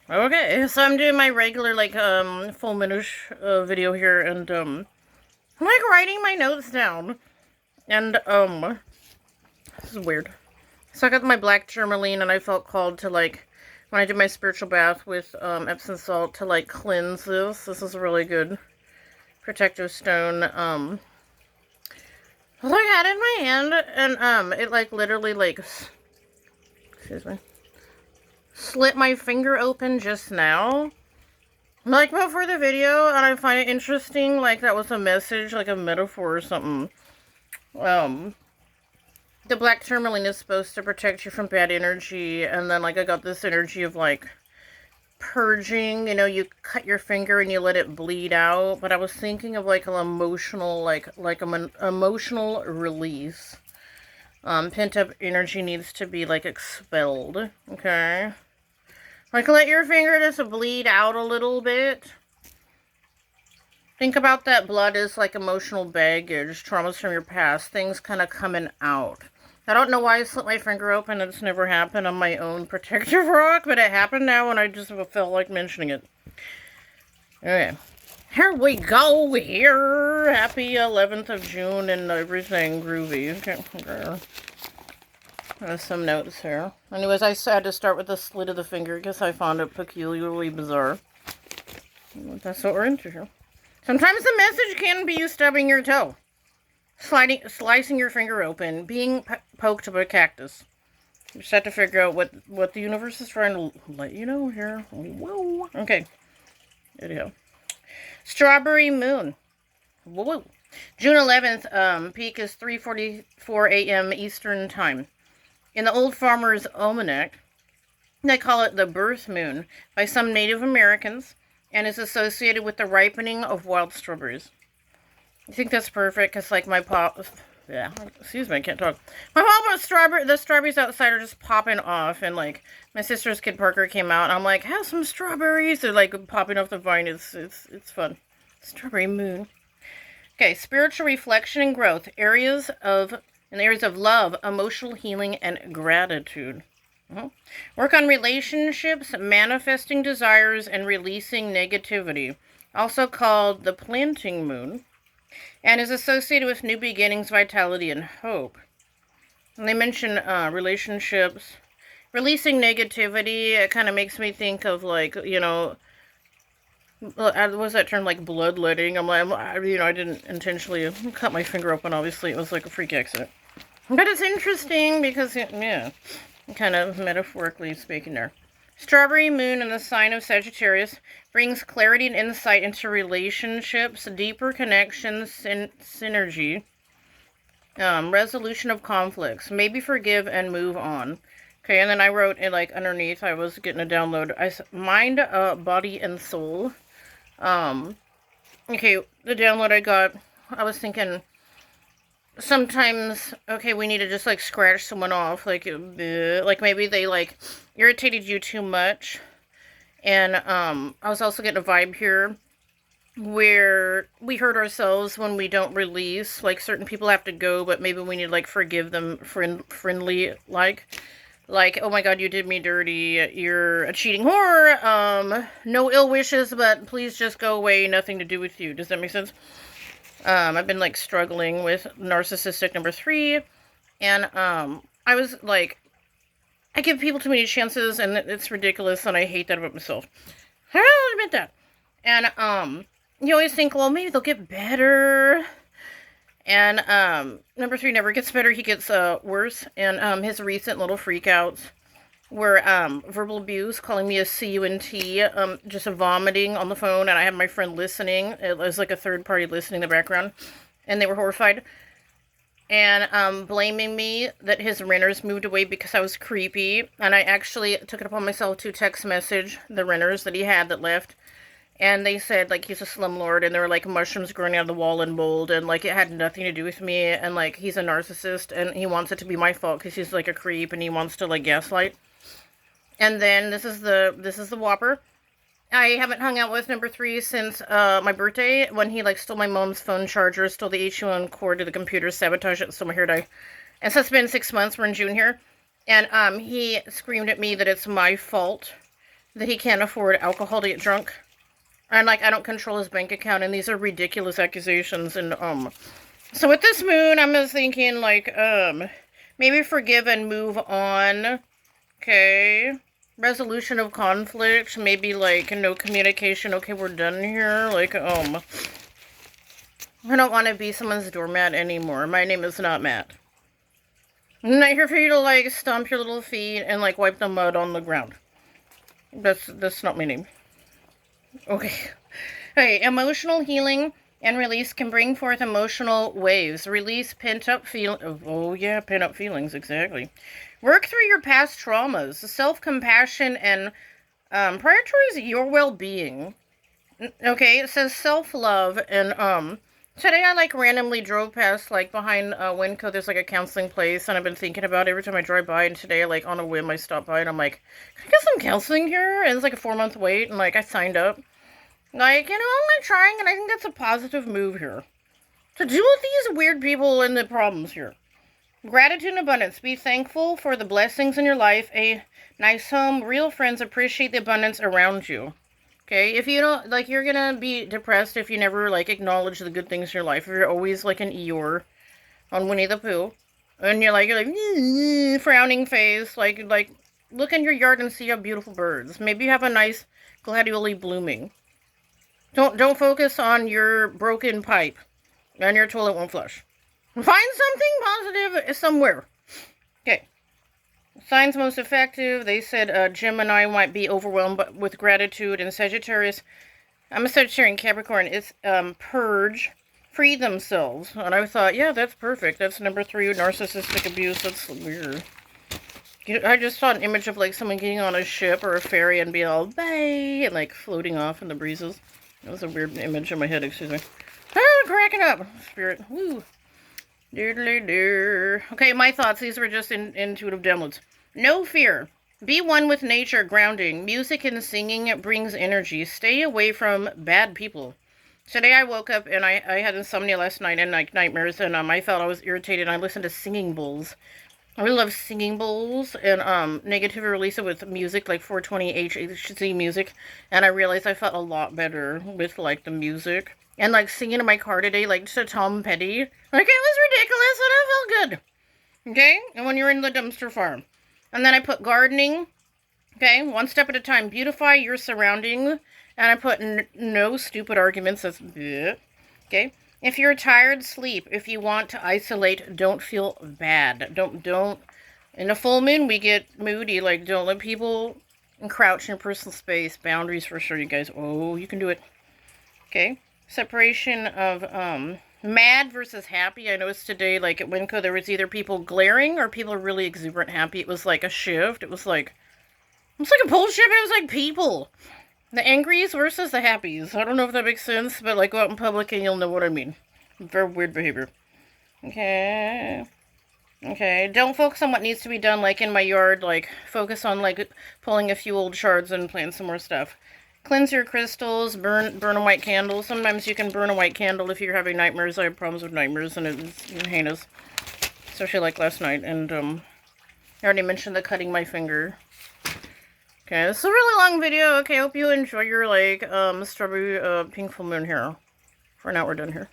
Okay, so I'm doing my regular, like, full minute video here, and, I'm, like, writing my notes down. And, this is weird. So I got my black tourmaline, and I felt called to, like, when I did my spiritual bath with, Epsom salt, to, like, cleanse this. This is a really good protective stone. So I had it in my hand, and, it, like, literally, like, excuse me, slit my finger open just now. Like, before the video, and I find it interesting, like, that was a message, like a metaphor or something. Um, the black tourmaline is supposed to protect you from bad energy, and then, like, I got this energy of, like, purging, you know, you cut your finger and you let it bleed out, but I was thinking of, like, an emotional, like emotional release. Pent-up energy needs to be, like, expelled, okay? Like, let your finger just bleed out a little bit. Think about that blood as like emotional baggage, traumas from your past, things kind of coming out. I don't know why I slit my finger open. It's never happened on my own protective rock, but it happened now and I just felt like mentioning it. Okay. Here we go here. Happy 11th of June and everything groovy. Okay. There's some notes here. Anyways, I had to start with the slit of the finger because I found it peculiarly bizarre. That's what we're into here. Sometimes the message can be you stubbing your toe, slicing your finger open, being poked by a cactus. You just have to figure out what the universe is trying to let you know here. Whoa. Okay. Anyhow. Strawberry moon. Whoa. June 11th, peak is 3:44 a.m. Eastern Time. In the Old Farmer's Almanac, they call it the birth moon by some Native Americans, and is associated with the ripening of wild strawberries. I think that's perfect, because, like, excuse me, I can't talk. My the strawberries outside are just popping off, and, like, my sister's kid Parker came out, and I'm like, have some strawberries. They're, like, popping off the vine. It's fun. Strawberry moon. Okay, spiritual reflection and growth. In the areas of love, emotional healing, and gratitude. Work on relationships, manifesting desires, and releasing negativity. Also called the planting moon. And is associated with new beginnings, vitality, and hope. And they mention relationships. Releasing negativity, it kind of makes me think of, like, you know, what was that term, like bloodletting? I'm like, I didn't intentionally cut my finger open, obviously. It was like a freak accident. But it's interesting because, yeah, kind of metaphorically speaking there. Strawberry moon in the sign of Sagittarius brings clarity and insight into relationships, deeper connections, and synergy, resolution of conflicts, maybe forgive and move on. Okay, and then I wrote it, like, underneath, I was getting a download, mind, body, and soul. Okay, the download I got, I was thinking, sometimes, okay, we need to just, like, scratch someone off, like maybe they, like, irritated you too much, and, I was also getting a vibe here, where we hurt ourselves when we don't release, like, certain people have to go, but maybe we need to, like, forgive them friendly, like, oh my god, you did me dirty, you're a cheating whore, no ill wishes, but please just go away, nothing to do with you. Does that make sense? I've been, like, struggling with narcissistic number 3, and, I was, like, I give people too many chances, and it's ridiculous, and I hate that about myself. I'll admit that. And, you always think, well, maybe they'll get better. And, number 3 never gets better, he gets, worse. And, his recent little freakouts were, verbal abuse, calling me a cunt, just vomiting on the phone, and I had my friend listening. It was like a third party listening in the background, and they were horrified. And, blaming me that his renters moved away because I was creepy, and I actually took it upon myself to text message the renters that he had that left. And they said, like, he's a slumlord, and there were, like, mushrooms growing out of the wall and mold, and, like, it had nothing to do with me, and, like, he's a narcissist, and he wants it to be my fault because he's, like, a creep, and he wants to, like, gaslight. And then, this is the whopper. I haven't hung out with number 3 since, my birthday, when he, like, stole my mom's phone charger, stole the H1 cord to the computer, sabotaged it, and stole my hair dye. And so it's been 6 months, we're in June here, and, he screamed at me that it's my fault that he can't afford alcohol to get drunk. And, like, I don't control his bank account, and these are ridiculous accusations, and, so with this moon, I'm just thinking, like, maybe forgive and move on, okay? Resolution of conflict, maybe, like, no communication, okay, we're done here, like, I don't want to be someone's doormat anymore. My name is not Matt. I'm not here for you to, like, stomp your little feet and, like, wipe the mud on the ground. That's not my name. Okay. Okay, emotional healing and release can bring forth emotional waves. Release pent-up feelings. Oh, yeah, pent-up feelings, exactly. Work through your past traumas. Self-compassion and prioritize your well-being. Okay, it says self-love and, today I, like, randomly drove past, like, behind, Winco, there's, like, a counseling place, and I've been thinking about it every time I drive by, and today, like, on a whim, I stopped by, and I'm like, can I get some counseling here? And it's, like, a 4-month wait, and, like, I signed up. Like, I'm, like, trying, and I think that's a positive move here. To deal with these weird people and the problems here. Gratitude and abundance. Be thankful for the blessings in your life. A nice home. Real friends appreciate the abundance around you. Okay? If you don't, like, you're gonna be depressed if you never, like, acknowledge the good things in your life. If you're always, like, an Eeyore on Winnie the Pooh. And you're like, frowning face. Like, look in your yard and see how beautiful birds. Maybe you have a nice gladioli blooming. Don't focus on your broken pipe and your toilet won't flush. Find something positive somewhere. Okay. Signs most effective. They said Gemini might be overwhelmed with gratitude, and Sagittarius. I'm a Sagittarian Capricorn. It's purge, free themselves. And I thought, yeah, that's perfect. That's number 3, narcissistic abuse. That's weird. I just saw an image of, like, someone getting on a ship or a ferry and being all, bye, and, like, floating off in the breezes. That was a weird image in my head, excuse me. Ah, cracking up. Spirit. Woo. Okay, my thoughts. These were just intuitive downloads. No fear. Be one with nature, grounding. Music and singing brings energy. Stay away from bad people. Today I woke up and I had insomnia last night and, like, nightmares, and I felt I was irritated. I listened to singing bowls. I really love singing bowls and negativity release it with music, like 420 HHZ music, and I realized I felt a lot better with, like, the music. And, like, singing in my car today, like, to Tom Petty. Like, it was ridiculous and I felt good. Okay? And when you're in the dumpster farm. And then I put gardening. Okay? One step at a time. Beautify your surroundings. And I put no stupid arguments. That's bleh. Okay? If you're tired, sleep. If you want to isolate, don't feel bad. Don't. In a full moon, we get moody. Like, don't let people encroach in your personal space. Boundaries for sure, you guys. Oh, you can do it. Okay. Separation of, mad versus happy. I noticed today, like, at Winco, there was either people glaring or people really exuberant happy. It was like a shift. It was like a pole shift. It was like people. The angries versus the happies. I don't know if that makes sense, but, like, go out in public and you'll know what I mean. Very weird behavior. Okay. Okay. Don't focus on what needs to be done, like, in my yard. Like, focus on, like, pulling a few old shards and planting some more stuff. Cleanse your crystals. Burn a white candle. Sometimes you can burn a white candle if you're having nightmares. I have problems with nightmares, and it's heinous. Especially, like, last night. And, I already mentioned the cutting my finger. Okay, this is a really long video. Okay, I hope you enjoy your, like, strawberry, pink full moon here. For now, we're done here.